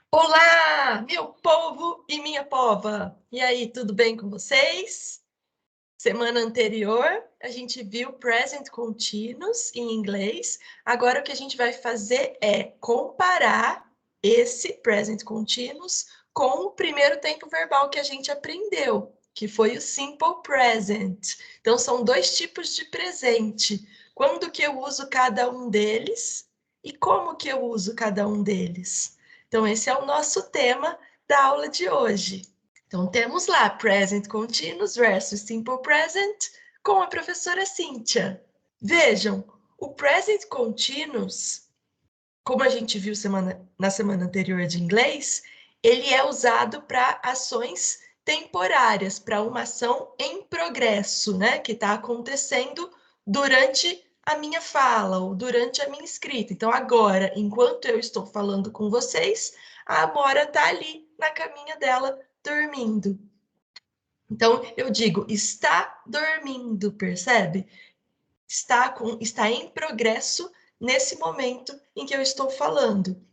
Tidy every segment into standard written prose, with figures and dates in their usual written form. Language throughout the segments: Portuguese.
Olá, meu povo e minha pova! E aí, tudo bem com vocês? Semana anterior, a gente viu present continuous em inglês. Agora, o que a gente vai fazer é comparar esse present continuous com o primeiro tempo verbal que a gente aprendeu, que foi o simple present. Então, são dois tipos de presente. Quando que eu uso cada um deles e como que eu uso cada um deles? Então, esse é o nosso tema da aula de hoje. Então, temos lá present continuous versus simple present com a professora Cíntia. Vejam, o present continuous, como a gente viu na semana anterior de inglês, ele é usado para ações temporárias, para uma ação em progresso, né? Que está acontecendo durante a minha fala ou durante a minha escrita. Então, agora, enquanto eu estou falando com vocês, a Amora está ali na caminha dela, dormindo. Então, eu digo, está dormindo, percebe? Está em progresso nesse momento em que eu estou falando.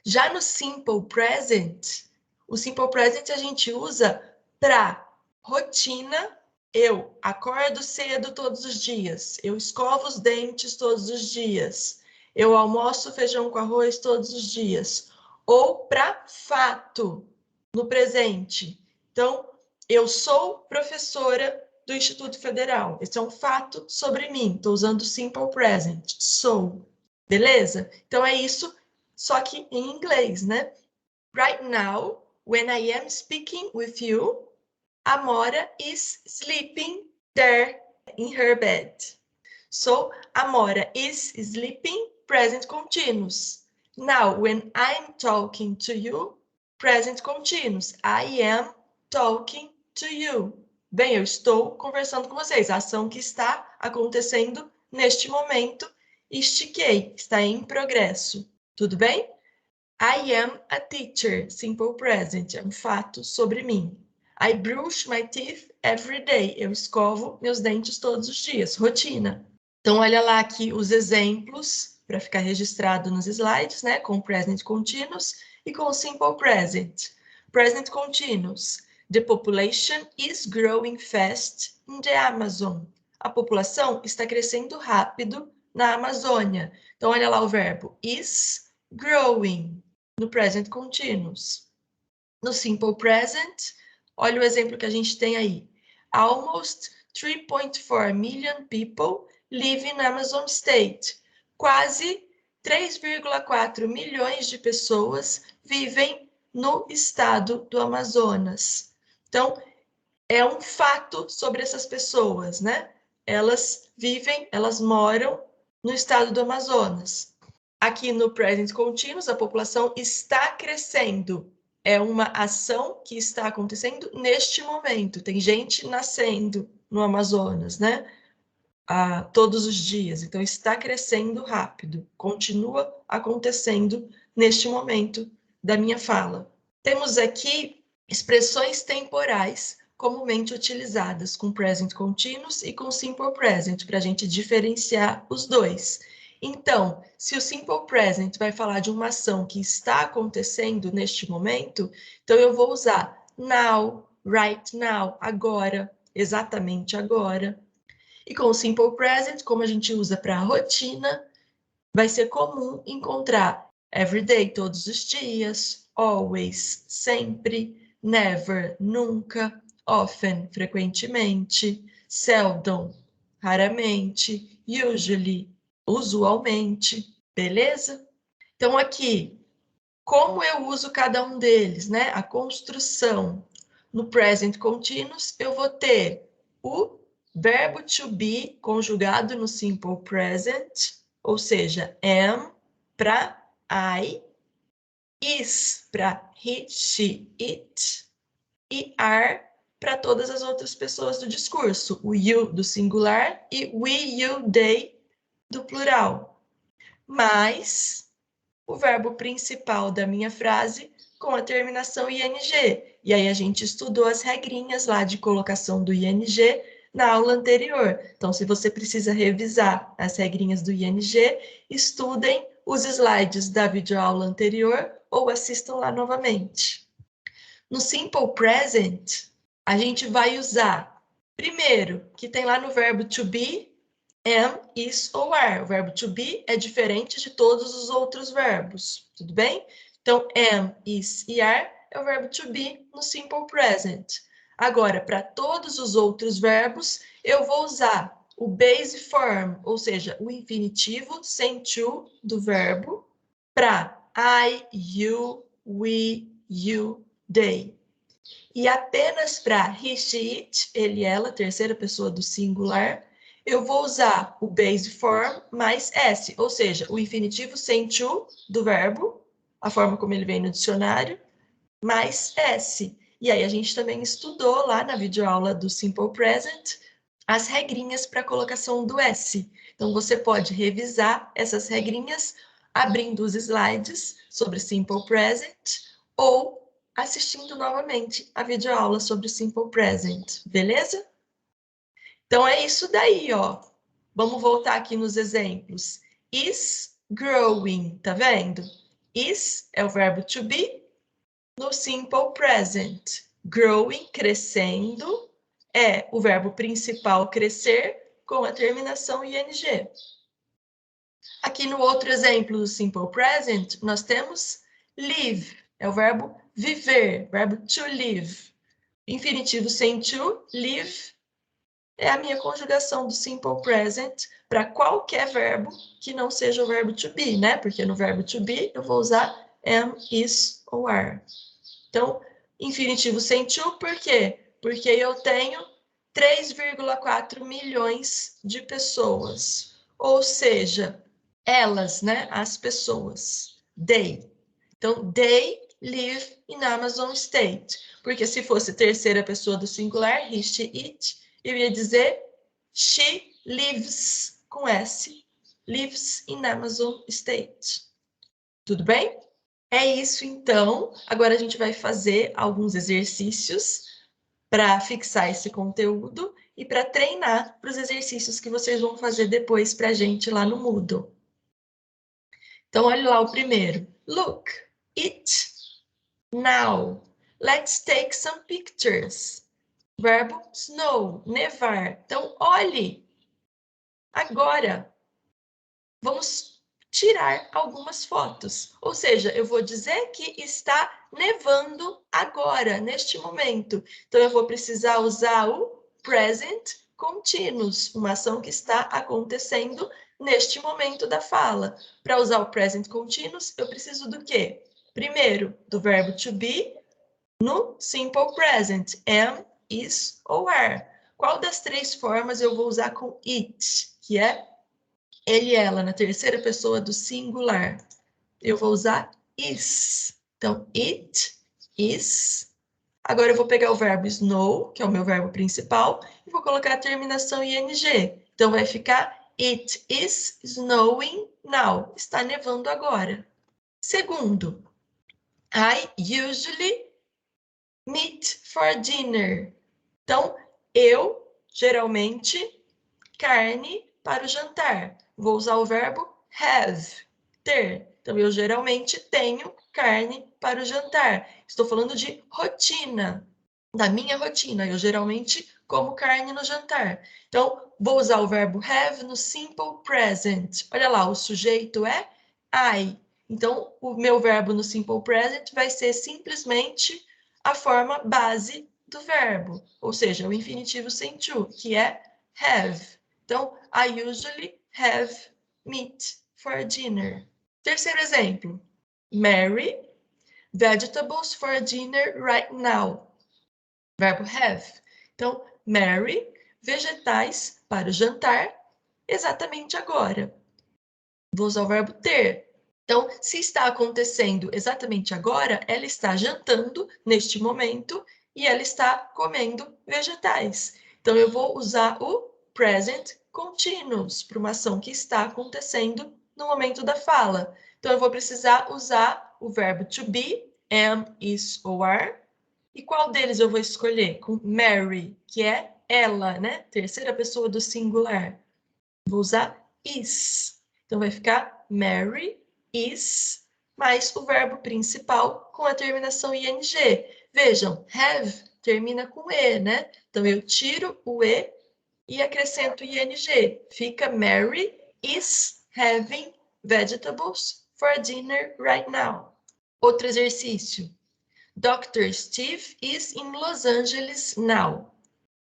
Já no simple present, o simple present a gente usa para rotina. Eu acordo cedo todos os dias, eu escovo os dentes todos os dias, eu almoço feijão com arroz todos os dias. Ou para fato, no presente. Então, eu sou professora do Instituto Federal. Esse é um fato sobre mim. Estou usando simple present. Sou. Beleza? Então, é isso, só que em inglês, né? Right now, when I am speaking with you, Amora is sleeping there in her bed. So, Amora is sleeping, present continuous. Now, when I'm talking to you, present continuous. I am talking to you. Bem, eu estou conversando com vocês. A ação que está acontecendo neste momento, estiquei, está em progresso. Tudo bem? I am a teacher, simple present, é um fato sobre mim. I brush my teeth every day. Eu escovo meus dentes todos os dias, rotina. Então, olha lá aqui os exemplos para ficar registrado nos slides, né? Com present continuous e com simple present. Present continuous. The population is growing fast in the Amazon. A população está crescendo rápido na Amazônia. Então, olha lá o verbo is growing no present continuous. No simple present, olha o exemplo que a gente tem aí. Almost 3.4 million people live in Amazon State. Quase 3,4 milhões de pessoas vivem no estado do Amazonas. Então, é um fato sobre essas pessoas, né? Elas vivem, elas moram no estado do Amazonas. Aqui no present continuous, a população está crescendo. É uma ação que está acontecendo neste momento. Tem gente nascendo no Amazonas, né? Todos os dias. Então, está crescendo rápido. Continua acontecendo neste momento da minha fala. Temos aqui expressões temporais comumente utilizadas com present continuous e com simple present, para a gente diferenciar os dois. Então, se o simple present vai falar de uma ação que está acontecendo neste momento, então eu vou usar now, right now, agora, exatamente agora. E com o simple present, como a gente usa para a rotina, vai ser comum encontrar everyday, todos os dias, always, sempre, never, nunca, often, frequentemente, seldom, raramente, usually, usualmente, beleza? Então, aqui, como eu uso cada um deles, né? A construção. No present continuous, eu vou ter o verbo to be conjugado no simple present, ou seja, am para I, is para he, she, it, e are para todas as outras pessoas do discurso, o you do singular e we, you, they do plural. Mas o verbo principal da minha frase com a terminação ing. E aí a gente estudou as regrinhas lá de colocação do ing na aula anterior. Então, se você precisa revisar as regrinhas do ing, estudem os slides da videoaula anterior ou assistam lá novamente. No Simple Present, a gente vai usar, primeiro, que tem lá no verbo to be, am, is ou are. O verbo to be é diferente de todos os outros verbos, tudo bem? Então, am, is e are é o verbo to be no Simple Present. Agora, para todos os outros verbos, eu vou usar o base form, ou seja, o infinitivo sem to do verbo, para I, you, we, you, they. E apenas para he, she, it, ele, ela, terceira pessoa do singular, eu vou usar o base form mais s, ou seja, o infinitivo sem to do verbo, a forma como ele vem no dicionário, mais s. E aí a gente também estudou lá na videoaula do Simple Present as regrinhas para a colocação do s. Então você pode revisar essas regrinhas abrindo os slides sobre Simple Present ou assistindo novamente a videoaula sobre Simple Present, beleza? Então é isso daí, ó. Vamos voltar aqui nos exemplos. Is growing, tá vendo? Is é o verbo to be no Simple Present. Growing, crescendo, é o verbo principal crescer com a terminação ing. Aqui no outro exemplo do Simple Present, nós temos live, é o verbo viver, verbo to live. Infinitivo sem to, live, é a minha conjugação do Simple Present para qualquer verbo que não seja o verbo to be, né? Porque no verbo to be eu vou usar am, is ou are. Então, infinitivo sem to, por quê? Porque eu tenho 3,4 milhões de pessoas. Ou seja, elas, né? As pessoas. They. Então, they live in Amazon State. Porque se fosse terceira pessoa do singular, he, she, it, eu ia dizer she lives, com S, lives in Amazon State. Tudo bem? É isso, então. Agora a gente vai fazer alguns exercícios para fixar esse conteúdo e para treinar para os exercícios que vocês vão fazer depois para a gente lá no Moodle. Então, olha lá o primeiro. Look, it, now. Let's take some pictures. Verbo snow, nevar. Então, olhe. Agora, vamos tirar algumas fotos. Ou seja, eu vou dizer que está nevando agora, neste momento. Então, eu vou precisar usar o present continuous, uma ação que está acontecendo neste momento da fala. Para usar o present continuous, eu preciso do quê? Primeiro, do verbo to be no simple present, am, is ou are. Qual das três formas eu vou usar com it, que é ele, ela, na terceira pessoa do singular? Eu vou usar is. Então, it, is. Agora eu vou pegar o verbo snow, que é o meu verbo principal, e vou colocar a terminação ing. Então, vai ficar it is snowing now. Está nevando agora. Segundo, I usually meet for dinner. Então, eu, geralmente, carne para o jantar. Vou usar o verbo have, ter. Então, eu geralmente tenho carne para o jantar. Estou falando de rotina, da minha rotina. Eu geralmente como carne no jantar. Então, vou usar o verbo have no simple present. Olha lá, o sujeito é I. Então, o meu verbo no simple present vai ser simplesmente a forma base do verbo, ou seja, o infinitivo sem to, que é have. Então, I usually have meat for dinner. Terceiro exemplo. Mary, vegetables for dinner right now. Verbo have. Então, Mary, vegetais para o jantar exatamente agora. Vou usar o verbo ter. Então, se está acontecendo exatamente agora, ela está jantando neste momento e ela está comendo vegetais. Então, eu vou usar o present continuous para uma ação que está acontecendo no momento da fala. Então, eu vou precisar usar o verbo to be, am, is ou are. E qual deles eu vou escolher? Com Mary, que é ela, né? Terceira pessoa do singular. Vou usar is. Então, vai ficar Mary is mais o verbo principal com a terminação ing. Vejam, have termina com e, né? Então, eu tiro o e acrescento ing. Fica Mary is having vegetables for dinner right now. Outro exercício. Dr. Steve is in Los Angeles now.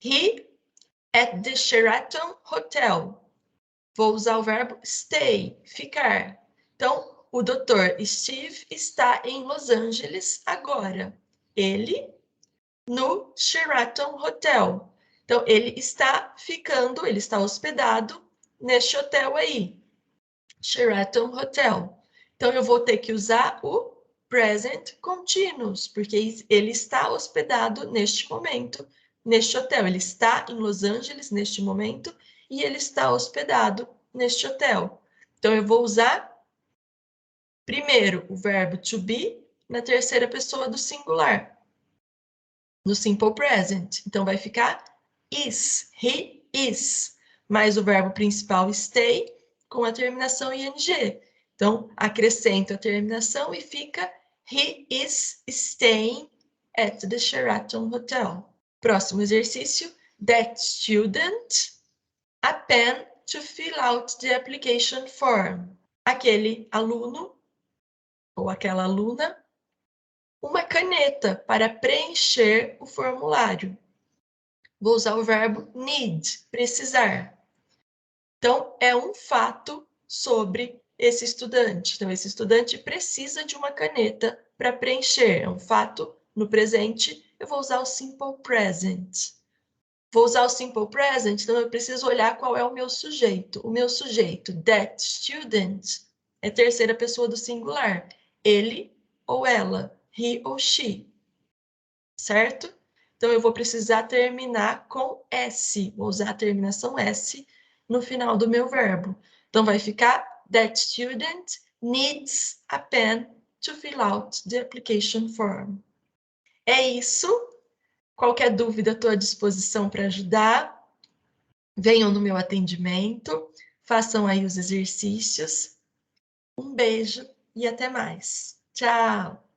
He at the Sheraton Hotel. Vou usar o verbo stay, ficar. Então, o Dr. Steve está em Los Angeles agora. Ele no Sheraton Hotel. Então, ele está ficando, ele está hospedado neste hotel aí. Sheraton Hotel. Então, eu vou ter que usar o present continuous, porque ele está hospedado neste momento, neste hotel. Ele está em Los Angeles neste momento e ele está hospedado neste hotel. Então, eu vou usar primeiro o verbo to be na terceira pessoa do singular, no simple present. Então, vai ficar is, he is, mais o verbo principal stay com a terminação ing. Então, acrescento a terminação e fica he is staying at the Sheraton Hotel. Próximo exercício. That student a pen to fill out the application form. Aquele aluno ou aquela aluna, uma caneta para preencher o formulário. Vou usar o verbo need, precisar. Então, é um fato sobre esse estudante. Então, esse estudante precisa de uma caneta para preencher. É um fato no presente. Eu vou usar o simple present. Vou usar o simple present, então eu preciso olhar qual é o meu sujeito. O meu sujeito, that student, é terceira pessoa do singular. Ele ou ela, he ou she. Certo? Então, eu vou precisar terminar com S. Vou usar a terminação S no final do meu verbo. Então, vai ficar that student needs a pen to fill out the application form. É isso. Qualquer dúvida, estou à disposição para ajudar. Venham no meu atendimento, façam aí os exercícios. Um beijo e até mais. Tchau!